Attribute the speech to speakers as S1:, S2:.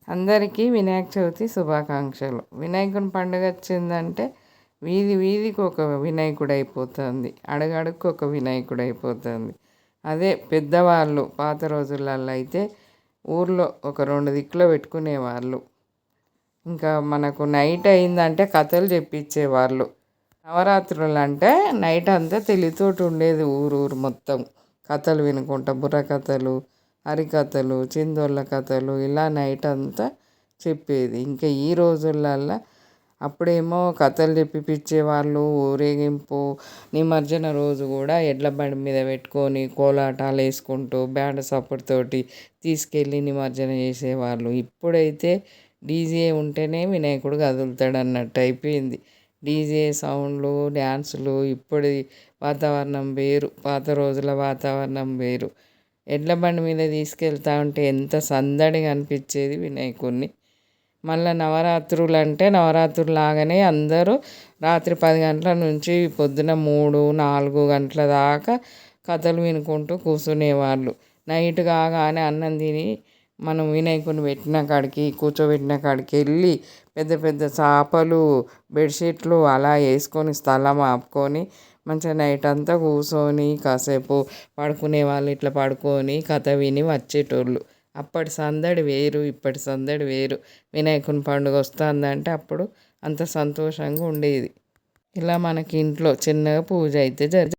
S1: అందరికీ వినాయక చవితి శుభాకాంక్షలు. వినాయకుని పండుగ వచ్చిందంటే వీధి వీధికి ఒక వినాయకుడు అయిపోతుంది, అడుగడుక్కు ఒక వినాయకుడు అయిపోతుంది. అదే పెద్దవాళ్ళు పాత రోజులలో అయితే ఊర్లో ఒక 2 దిక్కులో పెట్టుకునేవాళ్ళు. ఇంకా మనకు నైట్ అయిందంటే కథలు చెప్పించేవాళ్ళు. నవరాత్రులు అంటే నైట్ అంతా తెలితోటి ఉండేది ఊరు మొత్తం. కథలు వినుకుంటా బుర్రకథలు, హరికథలు, చిందోళ్ళ కథలు ఇలా నైట్ అంతా చెప్పేది. ఇంకా ఈ రోజులల్లో అప్పుడేమో కథలు చెప్పిపించేవాళ్ళు. ఊరేగింపు నిమజ్జన రోజు కూడా ఎడ్ల బండి మీద పెట్టుకొని కోలాటాలు వేసుకుంటూ బ్యాండ్ సపోర్ట్తోటి తీసుకెళ్ళి నిమజ్జనం చేసేవాళ్ళు. ఇప్పుడైతే డీజే ఉంటేనే వినాయకుడు కదులుతాడు అన్నట్టు అయిపోయింది. డీజే సౌండ్లు, డ్యాన్సులు. ఇప్పుడు వాతావరణం వేరు, పాత రోజుల వాతావరణం వేరు. ఎడ్ల బండి మీద తీసుకెళ్తా ఉంటే ఎంత సందడిగా అనిపించేది వినాయకుడిని. మళ్ళీ నవరాత్రులు అంటే నవరాత్రులు లాగానే అందరూ రాత్రి 10 గంటల నుంచి పొద్దున 3, 4 గంటల దాకా కథలు వినుకుంటూ కూర్చునేవాళ్ళు. నైట్ కాగానే అన్నం తిని మనం వినాయకుని పెట్టిన కాడికి కూర్చోబెట్టిన కాడికి వెళ్ళి పెద్ద పెద్ద చాపలు, బెడ్షీట్లు అలా వేసుకొని స్థలం ఆపుకొని మంచిగా నైట్ అంతా కూర్చొని కాసేపు పడుకునే వాళ్ళు ఇట్లా పడుకొని కథ విని వచ్చేటోళ్ళు. అప్పటి సందడి వేరు, ఇప్పటి సందడి వేరు. వినాయకుని పండుగ వస్తుందంటే అప్పుడు అంత సంతోషంగా ఉండేది. ఇలా మనకి ఇంట్లో చిన్నగా పూజ అయితే